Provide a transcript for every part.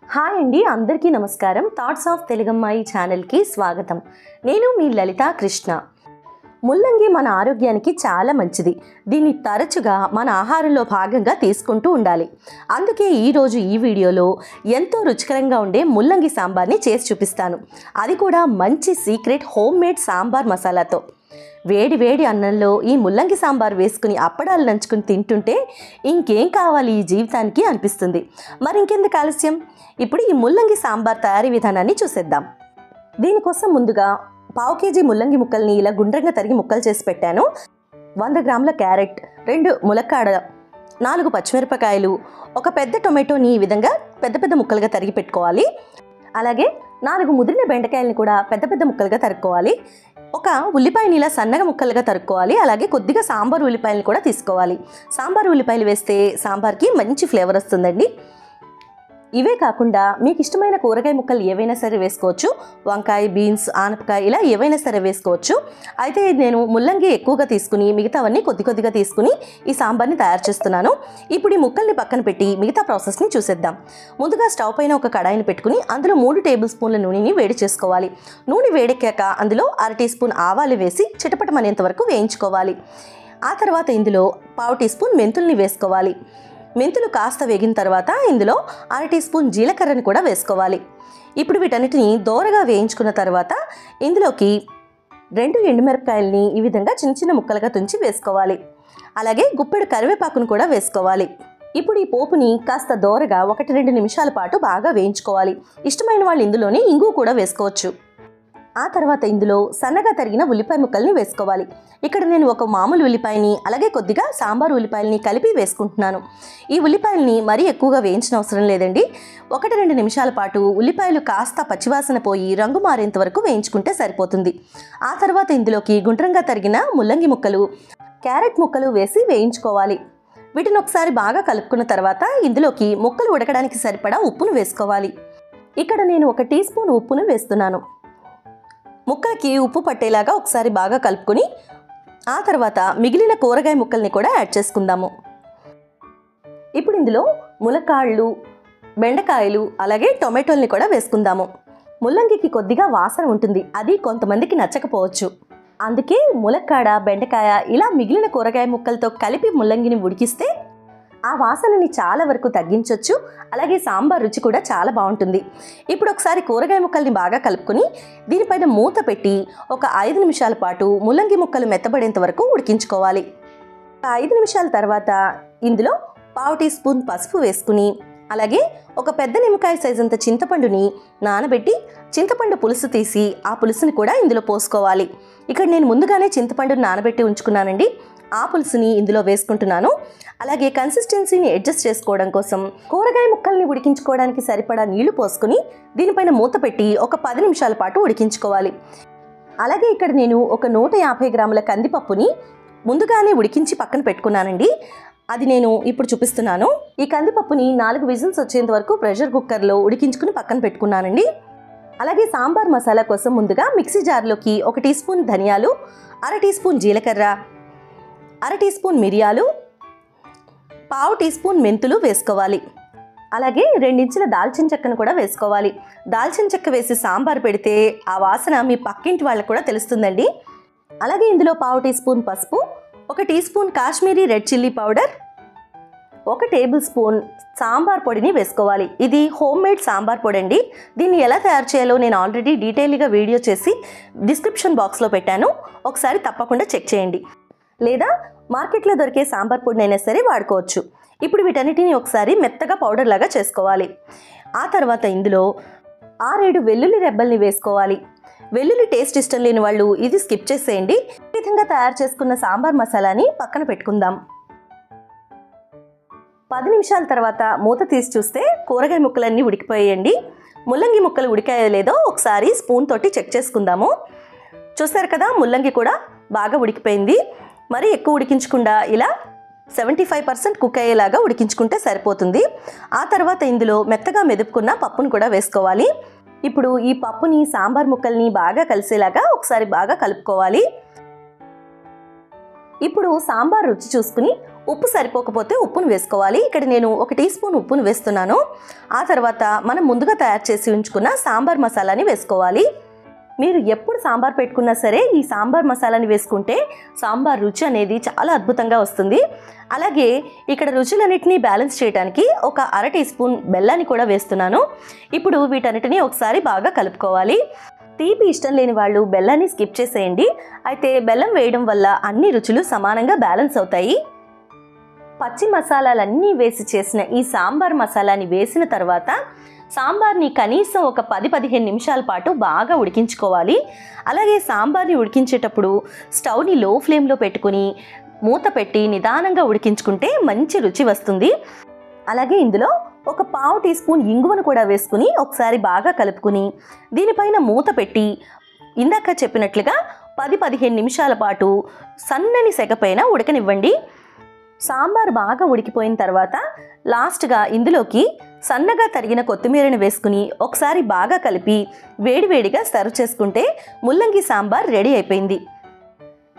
Hi అండి, అందరికీ నమస్కారం. థాట్స్ ఆఫ్ తెలుగమ్మాయి ఛానల్కి స్వాగతం. నేను మీ లలితా కృష్ణ. ముల్లంగి మన ఆరోగ్యానికి చాలా మంచిది. దీన్ని తరచుగా మన ఆహారంలో భాగంగా తీసుకుంటూ ఉండాలి. అందుకే ఈరోజు ఈ వీడియోలో ఎంతో రుచికరంగా ఉండే ముల్లంగి సాంబార్ని చేసి చూపిస్తాను. అది కూడా మంచి సీక్రెట్ హోమ్ మేడ్ సాంబార్ మసాలాతో. వేడి వేడి అన్నంలో ఈ ముల్లంగి సాంబార్ వేసుకుని అప్పడాలు నంచుకుని తింటుంటే ఇంకేం కావాలి ఈ జీవితానికి అనిపిస్తుంది. మరి ఇంకెందుకు ఆలస్యం, ఇప్పుడు ఈ ముల్లంగి సాంబార్ తయారీ విధానాన్ని చూసేద్దాం. దీనికోసం ముందుగా 1/2 కేజీ ముల్లంగి ముక్కల్ని ఇలా గుండ్రంగా తరిగి ముక్కలు చేసి పెట్టాను. 100 గ్రాముల క్యారెట్, 2 ములక్కాడ, 4 పచ్చిమిరపకాయలు, ఒక పెద్ద టొమాటోని ఈ విధంగా పెద్ద పెద్ద ముక్కలుగా తరిగి పెట్టుకోవాలి. అలాగే 4 ముదిరిన బెండకాయలను కూడా పెద్ద పెద్ద ముక్కలుగా తరుక్కోవాలి. ఒక ఉల్లిపాయని ఇలా సన్నగా ముక్కలుగా తరుక్కోవాలి. అలాగే కొద్దిగా సాంబార్ ఉల్లిపాయలు కూడా తీసుకోవాలి. సాంబార్ ఉల్లిపాయలు వేస్తే సాంబార్కి మంచి ఫ్లేవర్ వస్తుందండి. ఇవే కాకుండా మీకు ఇష్టమైన కూరగాయ ముక్కలు ఏవైనా సరే వేసుకోవచ్చు. వంకాయ, బీన్స్, ఆనపకాయ ఇలా ఏవైనా సరే వేసుకోవచ్చు. అయితే నేను ముల్లంగి ఎక్కువగా తీసుకుని మిగతావన్నీ కొద్ది కొద్దిగా తీసుకుని ఈ సాంబార్ని తయారు చేస్తున్నాను. ఇప్పుడు ఈ ముక్కల్ని పక్కన పెట్టి మిగతా ప్రాసెస్ని చూసేద్దాం. ముందుగా స్టవ్ పైన ఒక కడాయిని పెట్టుకుని అందులో 3 టేబుల్ స్పూన్ల నూనెని వేడి చేసుకోవాలి. నూనె వేడెక్కాక అందులో 1/2 టీ స్పూన్ ఆవాలు వేసి చిటపటమనేంత వరకు వేయించుకోవాలి. ఆ తర్వాత ఇందులో 1/2 టీ స్పూన్ మెంతుల్ని వేసుకోవాలి. మెంతులు కాస్త వేగిన తర్వాత ఇందులో 1/2 టీ స్పూన్ జీలకర్రని కూడా వేసుకోవాలి. ఇప్పుడు వీటన్నిటిని దోరగా వేయించుకున్న తర్వాత ఇందులోకి 2 ఎండుమిరపకాయలని ఈ విధంగా చిన్న చిన్న ముక్కలుగా తుంచి వేసుకోవాలి. అలాగే గుప్పెడు కరివేపాకును కూడా వేసుకోవాలి. ఇప్పుడు ఈ పోపుని కాస్త దోరగా 1-2 నిమిషాల పాటు బాగా వేయించుకోవాలి. ఇష్టమైన వాళ్ళు ఇందులోనే ఇంగు కూడా వేసుకోవచ్చు. ఆ తర్వాత ఇందులో సన్నగా తరిగిన ఉల్లిపాయ ముక్కల్ని వేసుకోవాలి. ఇక్కడ నేను ఒక మామూలు ఉల్లిపాయని అలాగే కొద్దిగా సాంబార్ ఉల్లిపాయలని కలిపి వేసుకుంటున్నాను. ఈ ఉల్లిపాయలని మరీ ఎక్కువగా వేయించిన అవసరం లేదండి. 1-2 నిమిషాల పాటు ఉల్లిపాయలు కాస్త పచ్చివాసన పోయి రంగు మారేంత వరకు వేయించుకుంటే సరిపోతుంది. ఆ తర్వాత ఇందులోకి గుండ్రంగా తరిగిన ముల్లంగి ముక్కలు, క్యారెట్ ముక్కలు వేసి వేయించుకోవాలి. వీటిని ఒకసారి బాగా కలుపుకున్న తర్వాత ఇందులోకి ముక్కలు ఉడకడానికి సరిపడా ఉప్పును వేసుకోవాలి. ఇక్కడ నేను 1 టీ స్పూన్ ఉప్పును వేస్తున్నాను. ముక్కలకి ఉప్పు పట్టేలాగా ఒకసారి బాగా కలుపుకొని ఆ తర్వాత మిగిలిన కూరగాయ ముక్కల్ని కూడా యాడ్ చేసుకుందాము. ఇప్పుడు ఇందులో ములక్కాళ్ళు, బెండకాయలు అలాగే టొమాటోల్ని కూడా వేసుకుందాము. ముల్లంగికి కొద్దిగా వాసన ఉంటుంది, అది కొంతమందికి నచ్చకపోవచ్చు. అందుకే ములక్కాడ, బెండకాయ ఇలా మిగిలిన కూరగాయ ముక్కలతో కలిపి ముల్లంగిని ఉడికిస్తే ఆ వాసనని చాలా వరకు తగ్గించవచ్చు. అలాగే సాంబార్ రుచి కూడా చాలా బాగుంటుంది. ఇప్పుడు ఒకసారి కూరగాయ ముక్కల్ని బాగా కలుపుకొని దీనిపైన మూత పెట్టి ఒక 5 నిమిషాల పాటు ముల్లంగి ముక్కలు మెత్తబడేంత వరకు ఉడికించుకోవాలి. 5 నిమిషాల తర్వాత ఇందులో 1/2 టీ స్పూన్ పసుపు వేసుకుని అలాగే ఒక పెద్ద నిమ్మకాయ సైజంత చింతపండుని నానబెట్టి చింతపండు పులుసు తీసి ఆ పులుసుని కూడా ఇందులో పోసుకోవాలి. ఇక్కడ నేను ముందుగానే చింతపండుని నానబెట్టి ఉంచుకున్నానండి. ఆ పులుసుని ఇందులో వేసుకుంటున్నాను. అలాగే కన్సిస్టెన్సీని అడ్జస్ట్ చేసుకోవడం కోసం కూరగాయ ముక్కల్ని ఉడికించుకోవడానికి సరిపడా నీళ్లు పోసుకుని దీనిపైన మూత పెట్టి ఒక 10 నిమిషాల పాటు ఉడికించుకోవాలి. అలాగే ఇక్కడ నేను ఒక 150 గ్రాముల కందిపప్పుని ముందుగానే ఉడికించి పక్కన పెట్టుకున్నానండి. అది నేను ఇప్పుడు చూపిస్తున్నాను. ఈ కందిపప్పుని 4 విజిల్స్ వచ్చేంత వరకు ప్రెషర్ కుక్కర్లో ఉడికించుకుని పక్కన పెట్టుకున్నానండి. అలాగే సాంబార్ మసాలా కోసం ముందుగా మిక్సీ జార్లోకి 1 టీ స్పూన్ ధనియాలు, 1/2 టీ స్పూన్ జీలకర్ర, 1/2 టీ స్పూన్ మిరియాలు, 1/2 టీ స్పూన్ మెంతులు వేసుకోవాలి. అలాగే 2 ఇంచుల దాల్చిన చెక్కను కూడా వేసుకోవాలి. దాల్చిన చెక్క వేసి సాంబార్ పెడితే ఆ వాసన మీ పక్కింటి వాళ్ళకు కూడా తెలుస్తుందండి. అలాగే ఇందులో 1/2 టీ స్పూన్ పసుపు, 1 teaspoon Kashmiri red chilli powder, 1 tablespoon sambar పొడిని వేసుకోవాలి. ఇది హోమ్ మేడ్ సాంబార్ పొడి అండి. దీన్ని ఎలా తయారు చేయాలో నేను ఆల్రెడీ డీటెయిల్గా వీడియో చేసి డిస్క్రిప్షన్ బాక్స్లో పెట్టాను. ఒకసారి తప్పకుండా చెక్ చేయండి. లేదా మార్కెట్లో దొరికే సాంబార్ పొడినైనా సరే వాడుకోవచ్చు. ఇప్పుడు వీటన్నిటిని ఒకసారి మెత్తగా పౌడర్ లాగా చేసుకోవాలి. ఆ తర్వాత ఇందులో 6-7 వెల్లుల్లి రెబ్బల్ని వేసుకోవాలి. వెల్లుల్లి టేస్ట్ ఇష్టం లేని వాళ్ళు ఇది స్కిప్ చేసేయండి. ఈ విధంగా తయారు చేసుకున్న సాంబార్ మసాలాని పక్కన పెట్టుకుందాం. 10 నిమిషాల తర్వాత మూత తీసి చూస్తే కూరగాయ ముక్కలన్నీ ఉడికిపోయాయండి. ముల్లంగి ముక్కలు ఉడికాయో లేదో ఒకసారి స్పూన్ తోటి చెక్ చేసుకుందాము. చూసారు కదా, ముల్లంగి కూడా బాగా ఉడికిపోయింది. మరి ఎక్కువ ఉడికించకుండా ఇలా 75% కుక్ అయ్యేలాగా ఉడికించుకుంటే సరిపోతుంది. ఆ తర్వాత ఇందులో మెత్తగా మెదుపుకున్న పప్పును కూడా వేసుకోవాలి. ఇప్పుడు ఈ పప్పుని సాంబార్ ముక్కల్ని బాగా కలిసేలాగా ఒకసారి బాగా కలుపుకోవాలి. ఇప్పుడు సాంబార్ రుచి చూసుకుని ఉప్పు సరిపోకపోతే ఉప్పును వేసుకోవాలి. ఇక్కడ నేను 1 టీ స్పూన్ ఉప్పును వేస్తున్నాను. ఆ తర్వాత మనం ముందుగా తయారు చేసి ఉంచుకున్న సాంబార్ మసాలాని వేసుకోవాలి. మీరు ఎప్పుడు సాంబార్ పెట్టుకున్నా సరే ఈ సాంబార్ మసాలాని వేసుకుంటే సాంబార్ రుచి అనేది చాలా అద్భుతంగా వస్తుంది. అలాగే ఇక్కడ రుచులన్నిటినీ బ్యాలెన్స్ చేయడానికి ఒక 1/2 టీ స్పూన్ బెల్లాన్ని కూడా వేస్తున్నాను. ఇప్పుడు వీటన్నిటిని ఒకసారి బాగా కలుపుకోవాలి. తీపి ఇష్టం లేని వాళ్ళు బెల్లాన్ని స్కిప్ చేసేయండి. అయితే బెల్లం వేయడం వల్ల అన్ని రుచులు సమానంగా బ్యాలెన్స్ అవుతాయి. పచ్చి మసాలాలన్నీ వేసి చేసిన ఈ సాంబార్ మసాలాని వేసిన తర్వాత సాంబార్ని కనీసం ఒక 10-15 నిమిషాల పాటు బాగా ఉడికించుకోవాలి. అలాగే సాంబార్ని ఉడికించేటప్పుడు స్టవ్ని లో ఫ్లేమ్లో పెట్టుకుని మూత పెట్టి నిదానంగా ఉడికించుకుంటే మంచి రుచి వస్తుంది. అలాగే ఇందులో ఒక 1/4 టీ స్పూన్ ఇంగువను కూడా వేసుకుని ఒకసారి బాగా కలుపుకుని దీనిపైన మూత పెట్టి ఇందాక చెప్పినట్లుగా 10-15 నిమిషాల పాటు సన్నని సెగపైన ఉడకనివ్వండి. సాంబార్ బాగా ఉడికిపోయిన తర్వాత లాస్ట్గా ఇందులోకి సన్నగా తరిగిన కొత్తిమీరని వేసుకుని ఒకసారి బాగా కలిపి వేడివేడిగా సర్వ్ చేసుకుంటే ముల్లంగి సాంబార్ రెడీ అయిపోయింది.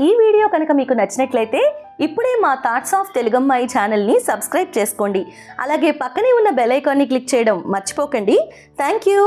ఈ వీడియో కనుక మీకు నచ్చినట్లయితే ఇప్పుడే మా థాట్స్ ఆఫ్ తెలుగమ్మాయి ఛానల్ని సబ్స్క్రైబ్ చేసుకోండి. అలాగే పక్కనే ఉన్న బెల్ ఐకాన్ని క్లిక్ చేయడం మర్చిపోకండి. Thank you.